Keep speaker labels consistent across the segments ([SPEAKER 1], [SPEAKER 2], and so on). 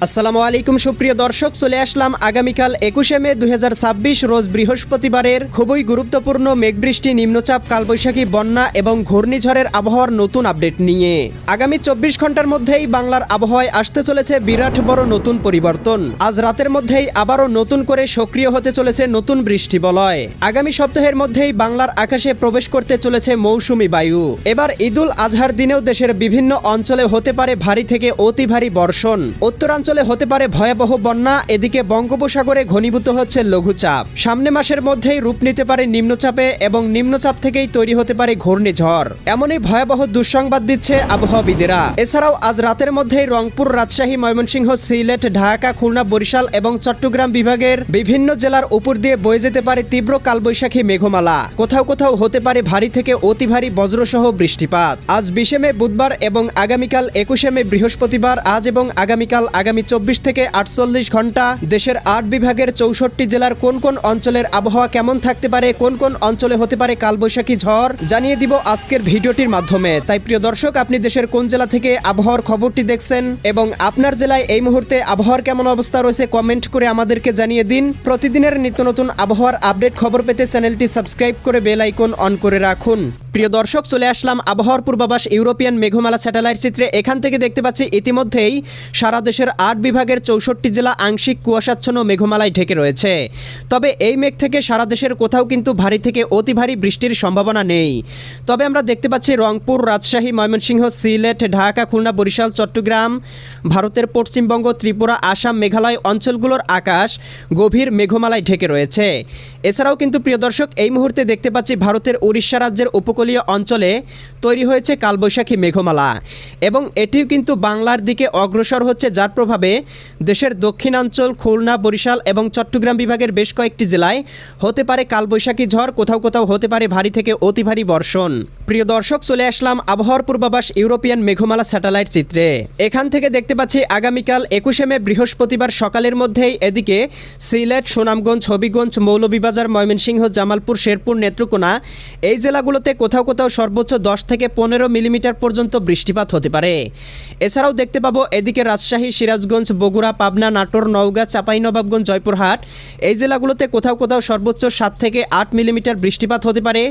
[SPEAKER 1] আসসালামু আলাইকুম সুপ্রিয় দর্শক, চলে আসলাম আগামীকাল 21শে মে 2026 রোজ বৃহস্পতিবারের খুবই গুরুত্বপূর্ণ মেঘবৃষ্টি, নিম্নচাপ, কালবৈশাখী, বন্যা এবং ঘূর্ণিঝড়ের আবহাওয়ার নতুন আপডেট নিয়ে। আগামী 24 ঘন্টার মধ্যেই বাংলার আবহাওয়ায় আসতে চলেছে বিরাট বড় নতুন পরিবর্তন। আজ রাতের মধ্যেই আবারও নতুন করে সক্রিয় হতে চলেছে নতুন বৃষ্টি বলয়। আগামী সপ্তাহের মধ্যেই বাংলার আকাশে প্রবেশ করতে চলেছে মৌসুমি বায়ু। এবার ঈদুল আজহার দিনেও দেশের বিভিন্ন অঞ্চলে হতে পারে ভারী থেকে অতি ভারী বর্ষণ। উত্তরাঞ্চলে হতে পারে ভয়াবহ বন্যা। এদিকে বঙ্গোপসাগরে ঘনীভূত হচ্ছে লঘুচাপ। সামনে মাসের মধ্যেই রূপ নিতে পারে নিম্নচাপে এবং নিম্নচাপ থেকেই তৈরি হতে পারে ঘূর্ণিঝড়। এমনই ভয়াবহ দুঃসংবাদ দিচ্ছে আবহাওয়াবিদেরা। এছাড়াও আজ রাতের মধ্যেই রংপুর, রাজশাহী, ময়মনসিংহ, সিলেট, ঢাকা, খুলনা, বরিশাল এবং চট্টগ্রাম বিভাগের বিভিন্ন জেলার উপর দিয়ে বয়ে যেতে পারে তীব্র কালবৈশাখী মেঘমালা। কোথাও কোথাও হতে পারে ভারী থেকে অতি ভারী বজ্রসহ বৃষ্টিপাত। আজ 20শে মে বুধবার এবং আগামীকাল 21শে মে বৃহস্পতিবার। আজ এবং আগামীকাল আগামী 24 থেকে 48 ঘন্টা দেশের 8 বিভাগের 64 জেলার কোন কোন অঞ্চলের আবহাওয়া কেমন থাকতে পারে, কোন কোন অঞ্চলে হতে পারে কালবৈশাখী ঝড়, জানিয়ে দিব আজকের ভিডিওটির মাধ্যমে। তাই প্রিয় দর্শক, আপনি দেশের কোন জেলা থেকে আবহাওয়ার খবরটি দেখছেন এবং আপনার জেলায় এই মুহূর্তে আবহাওয়ার কেমন অবস্থা রয়েছে কমেন্ট করে আমাদেরকে জানিয়ে দিন। প্রতিদিনের নিত্য নতুন আবহাওয়ার আপডেট খবর পেতে চ্যানেলটি সাবস্ক্রাইব করে বেল আইকন অন করে রাখুন। প্রিয় দর্শক, চলে আসলাম আবহাওয়ার পূর্বাভাস ইউরোপিয়ান মেঘমালা স্যাটেলাইট চিত্রে। এখান থেকে দেখতে পাচ্ছি ইতিমধ্যেই সারা দেশের 8 বিভাগের 64 জেলা আংশিক কুয়াশাচ্ছন্ন মেঘমালায় ঢেকে রয়েছে। তবে এই মেঘ থেকে সারা দেশের কোথাও কিন্তু ভারী থেকে অতি ভারী বৃষ্টির সম্ভাবনা নেই। তবে আমরা দেখতে পাচ্ছি রংপুর, রাজশাহী, ময়মনসিংহ, সিলেট, ঢাকা, খুলনা, বরিশাল, চট্টগ্রাম, ভারতের পশ্চিমবঙ্গ, ত্রিপুরা, আসাম, মেঘালয় অঞ্চলগুলোর আকাশ গভীর মেঘমালায় ঢেকে রয়েছে। এছাড়াও কিন্তু প্রিয় দর্শক, এই মুহূর্তে দেখতে পাচ্ছি ভারতের উড়িষ্যা রাজ্যের উপকূলীয় অঞ্চলে তৈরি হয়েছে কালবৈশাখী মেঘমালা এবং এটিও কিন্তু বাংলার দিকে অগ্রসর হচ্ছে, যার প্রভাবে দেশের দক্ষিণাঞ্চল, খুলনা, বরিশাল এবং চট্টগ্রাম বিভাগের বেশ কয়েকটি জেলায় হতে পারে কালবৈশাখী ঝড়। কোথাও কোথাও হতে পারে ভারী থেকে অতি ভারী বর্ষণ। প্রিয় দর্শক, চলে আসলাম আবহাওয়ার পূর্বাভাস ইউরোপিয়ান মেঘমালা স্যাটেলাইট চিত্রে। এখান থেকে দেখতে পাচ্ছি আগামীকাল 21শে মে বৃহস্পতিবার সকালের মধ্যেই এদিকে সিলেট, সুনামগঞ্জ, হবিগঞ্জ, মৌলভীবাজার, ময়মনসিংহ, জামালপুর, শেরপুর, নেত্রকোনা এই জেলাগুলোতে কোথাও কোথাও সর্বোচ্চ 10 থেকে 15 মিলিমিটার পর্যন্ত বৃষ্টিপাত হতে পারে। এছাড়াও দেখতে পাবো এদিকে রাজশাহী, সিরাজগঞ্জ, বগুড়া, পাবনা, নাটোর, নওগাঁ, চাঁপাইনবাবগঞ্জ, জয়পুরহাট এই জেলাগুলোতে কোথাও কোথাও সর্বোচ্চ 7 থেকে 8 মিলিমিটার বৃষ্টিপাত হতে পারে।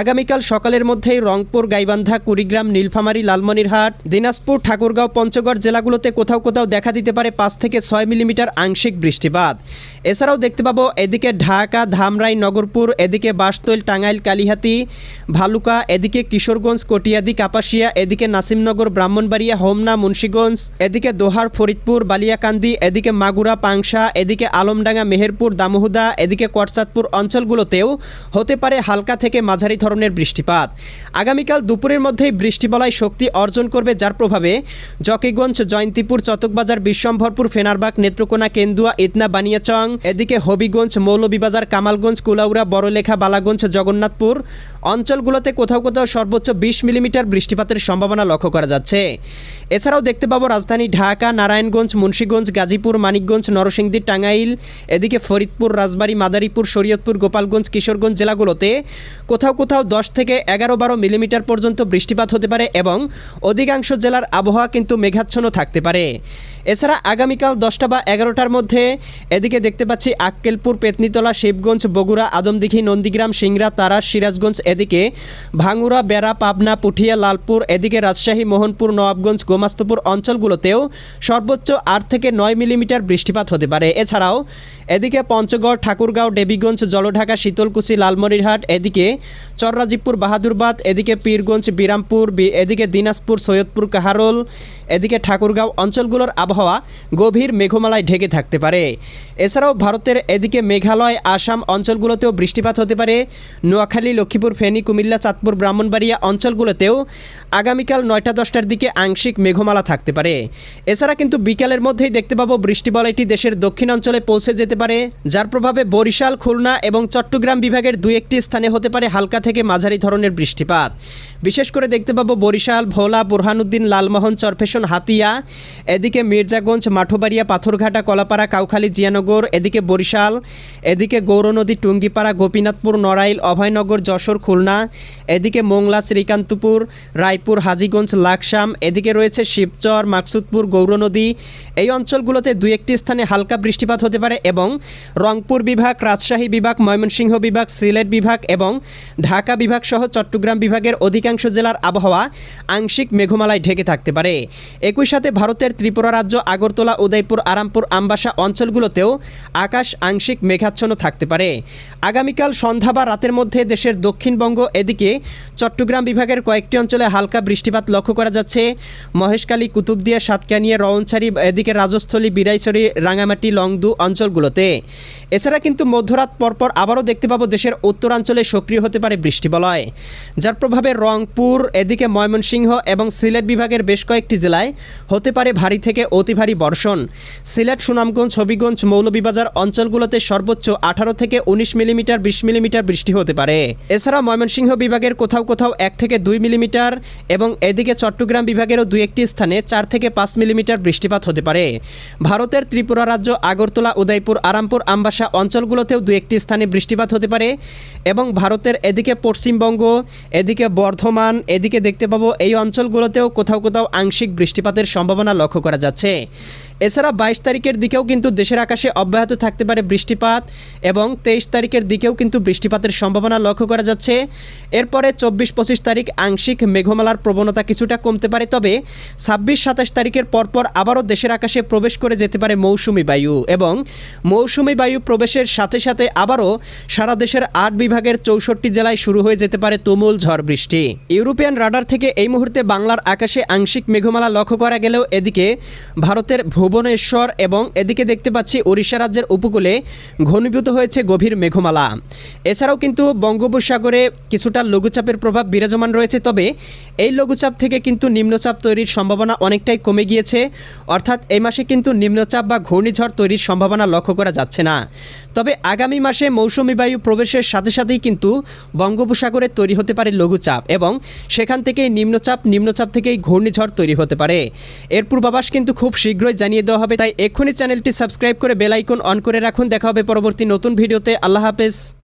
[SPEAKER 1] আগামীকাল সকালের মধ্যেই রংপুর, গাইবান্ধা, কুড়িগ্রাম, নীলফামারী, লালমনিরহাট, দিনাজপুর, ঠাকুরগাঁও, পঞ্চগড় জেলাগুলোতে কোথাও কোথাও দেখা দিতে পারে 5 থেকে 6 মিলিমিটার আংশিক বৃষ্টিপাত। এছাড়াও দেখতে পাবো এদিকে ঢাকা, ধামরাই, নগরপুর, এদিকে বাসতৈল, টাঙ্গাইল, কালিহাতী, ভালুকা, এদিকে কিশোরগঞ্জ, কটিয়াদি, কাপাসিয়া, এদিকে নাসিমনগর, ব্রাহ্মণবাড়িয়া, হোমনা, মুন্সিগঞ্জ, এদিকে দোহার, ফরিদপুর, বালিয়াকান্দি, এদিকে মাগুরা, পাংশা, এদিকে আলমডাঙ্গা, মেহেরপুর, দামোহদা, এদিকে করচাঁদপুর অঞ্চলগুলোতেও হতে পারে হালকা থেকে মাঝারি ধরনের বৃষ্টিপাত। আগামীকাল দুপুরের মধ্যেই বৃষ্টিবলয় শক্তি অর্জন করবে, যার প্রভাবে জকিগঞ্জ, জয়ন্তীপুর, চতকবাজার, বিশ্বম্ভরপুর, ফেনারবাগ, নেত্রকোনা, কেন্দুয়া, ইতনা, বানিয়াচং, এদিকে হবিগঞ্জ, মৌলভীবাজার, কামালগঞ্জ, কুলাউড়া, বড়লেখা, বালাগঞ্জ, জগন্নাথপুর অঞ্চলগুলোতে কোথাও কোথাও সর্বোচ্চ 20 মিলিমিটার বৃষ্টিপাতের সম্ভাবনা লক্ষ্য করা যাচ্ছে। এছাড়াও দেখতে পাবো রাজধানী ঢাকা, নারায়ণগঞ্জ, মুন্সিগঞ্জ, গাজীপুর, মানিকগঞ্জ, নরসিংদী, টাঙ্গাইল, এদিকে ফরিদপুর, রাজবাড়ী, মাদারীপুর, শরীয়তপুর, গোপালগঞ্জ, কিশোরগঞ্জ জেলাগুলোতে কোথাও কোথাও 10 থেকে 11-12 মিলিমিটার পর্যন্ত বৃষ্টিপাত হতে পারে এবং অধিকাংশ জেলার আবহাওয়া কিন্তু মেঘাচ্ছন্ন থাকতে পারে। এছাড়া আগামীকাল 10টা বা 11টার মধ্যে এদিকে দেখতে পাচ্ছি আক্কেলপুর, পেতনিতলা, শিবগঞ্জ, বগুড়া, আদমদিঘি, নন্দীগ্রাম, সিংড়া, তারাস, সিরাজগঞ্জ, এদিকে ভাঙ্গুড়া, বেড়া, পাবনা, পুঠিয়া, লালপুর, এদিকে রাজশাহী, মোহনপুর, নওয়াবগঞ্জ, গোমাস্তপুর অঞ্চলগুলোতেও সর্বোচ্চ 8 থেকে 9 মিলিমিটার বৃষ্টিপাত হতে পারে। এছাড়াও এদিকে পঞ্চগড়, ঠাকুরগাঁও, দেবীগঞ্জ, জলঢাকা, শীতলকুচি, লালমনিরহাট, এদিকে চররাজীবপুর, বাহাদুরবাদ, এদিকে পীরগঞ্জ, বিরামপুর, এদিকে দিনাজপুর, সৈয়দপুর, কাহারোল, এদিকে ঠাকুরগাঁও অঞ্চলগুলোর আবহাওয়া গভীর মেঘমালায় ঢেকে থাকতে পারে। এছাড়াও ভারতের এদিকে মেঘালয়, আসাম অঞ্চলগুলোতেও বৃষ্টিপাত হতে পারে। নোয়াখালী, লক্ষ্মীপুর, ফেনী, কুমিল্লা, চাঁদপুর, ব্রাহ্মণবাড়িয়া অঞ্চলগুলোতেও আগামীকাল 9টা-10টার দিকে আংশিক মেঘমালা থাকতে পারে। এছাড়া কিন্তু বিকালের মধ্যেই দেখতে পাবো বৃষ্টিবলয়টি দেশের দক্ষিণাঞ্চলে পৌঁছে যেতে পারে, যার প্রভাবে বরিশাল, খুলনা এবং চট্টগ্রাম বিভাগের 2-1টি স্থানে হতে পারে হালকা থেকে মাঝারি ধরনের বৃষ্টিপাত। বিশেষ করে দেখতে পাবো বরিশাল, ভোলা, বুরহানুদ্দিন, লালমোহন, চরফেশন, হাতিয়া, এদিকে মির্জাগঞ্জ, মাঠবাড়িয়া, পাথরঘাটা, কলাপাড়া, কাউখালী, জিয়ানগর, এদিকে বরিশাল, এদিকে গৌরনদী, টুঙ্গিপাড়া, গোপীনাথপুর, নড়াইল, অভয়নগর, যশোর, খুলনা, এদিকে মোংলা, শ্রীকান্তপুর, রায়পুর, হাজীগঞ্জ, লাকসাম, এদিকে রয়েছে শিবচর, মাকসুদপুর, গৌরনদী। এই অঞ্চলগুলোতে দুই একটি স্থানে হালকা বৃষ্টিপাত হতে পারে এবং রংপুর বিভাগ, রাজশাহী বিভাগ, ময়মনসিংহ বিভাগ, সিলেট বিভাগ এবং ঢাকা বিভাগ সহ চট্টগ্রাম বিভাগের অধিকাংশ জেলার আবহাওয়া আংশিক মেঘমালায় ঢেকে থাকতে পারে। একই সাথে ভারতের ত্রিপুরা রাজ্য, আগরতলা, উদয়পুর, আরামপুর, আমবাসা অঞ্চলগুলোতেও আকাশ আংশিক মেঘাচ্ছন্ন থাকতে পারে। আগামীকাল সন্ধ্যা বা রাতের মধ্যে দেশের দক্ষিণবঙ্গ, এদিকে চট্টগ্রাম বিভাগের কয়েকটি অঞ্চলে হালকা বৃষ্টিপাত লক্ষ্য করা যাচ্ছে। মহেশখালী, কুতুবদিয়া, সাতকানিয়া, রওনছড়ি, এদিকে রাজস্থলী, বিলাইছড়ি, রাঙামাটি, লংদু অঞ্চলগুলোতে। এছাড়া কিন্তু মধ্যরাত পরপর আবারও দেখতে পাবো দেশের উত্তরাঞ্চলে সক্রিয় হতে পারে বৃষ্টিবলয়, যার প্রভাবে রংপুর, এদিকে ময়মনসিংহ এবং সিলেট বিভাগের বেশ কয়েকটি জেলায় হতে পারে ভারী থেকে অতি ভারী বর্ষণ। সিলেট, সুনামগঞ্জ, হবিগঞ্জ, মৌলভীবাজার অঞ্চলগুলোতে সর্বোচ্চ 18 থেকে 19 মিলিমিটার, 20 মিলিমিটার বৃষ্টি হতে পারে। এছাড়া ময়মনসিংহ বিভাগের কোথাও কোথাও 1 থেকে 2 মিলিমিটার এবং এদিকে চট্টগ্রাম বিভাগেরও দুই একটি স্থানে 4 থেকে 5 মিলিমিটার বৃষ্টিপাত হতে পারে। ভারতের ত্রিপুরা রাজ্য, আগরতলা, উদয়পুর, আরামপুর, আমবাসা অঞ্চলগুলোতেও দুই একটি স্থানে বৃষ্টিপাত হতে পারে এবং ভারতের এদিকে পশ্চিমবঙ্গ, এদিকে বর্ধমান, এদিকে দেখতে পাবো এই অঞ্চলগুলোতেও কোথাও কোথাও আংশিক বৃষ্টিপাতের সম্ভাবনা লক্ষ্য করা যাচ্ছে। এছাড়া 22 তারিখের দিকেও কিন্তু দেশের আকাশে অব্যাহত থাকতে পারে বৃষ্টিপাত এবং 23 তারিখের দিকেও কিন্তু বৃষ্টিপাতের সম্ভাবনা লক্ষ্য করা যাচ্ছে। এরপরে 24-25 তারিখ আংশিক মেঘমালার প্রবণতা কিছুটা কমতে পারে, তবে 26-27 তারিখের পরপর আবারও দেশের আকাশে প্রবেশ করে যেতে পারে মৌসুমি বায়ু এবং মৌসুমি বায়ু প্রবেশের সাথে সাথে আবারও সারা দেশের 8 বিভাগের 64 জেলায় শুরু হয়ে যেতে পারে তুমুল ঝড় বৃষ্টি। ইউরোপিয়ান রাডার থেকে এই মুহূর্তে বাংলার আকাশে আংশিক মেঘমালা লক্ষ্য করা গেলেও এদিকে ভারতের ভুবনেশ্বর এবং এদিকে দেখতে পাচ্ছি ওড়িশা রাজ্যের উপকূলে ঘনীভূত হয়েছে গভীর মেঘমালা। এছাড়াও কিন্তু বঙ্গোপসাগরে কিছুটা লঘুচাপের প্রভাব বিরাজমান রয়েছে, তবে এই লঘুচাপ থেকে কিন্তু নিম্নচাপ তৈরির সম্ভাবনা অনেকটাই কমে গিয়েছে, অর্থাৎ এই মাসে কিন্তু নিম্নচাপ বা ঘূর্ণিঝড় তৈরির সম্ভাবনা লক্ষ্য করা যাচ্ছে না। তবে আগামী মাসে মৌসুমি বায়ু প্রবেশের সাথে সাথেই কিন্তু বঙ্গোপসাগরে তৈরি হতে পারে লঘুচাপ এবং সেখান থেকেই নিম্নচাপ থেকেই ঘূর্ণিঝড় তৈরি হতে পারে। এর পূর্বাভাস কিন্তু খুব শীঘ্রই জানিয়ে দেওয়া হবে, তাই এক্ষুনি চ্যানেলটি সাবস্ক্রাইব করে বেল আইকন অন করে রাখুন। দেখা হবে পরবর্তী নতুন ভিডিওতে। আল্লাহ হাফেজ।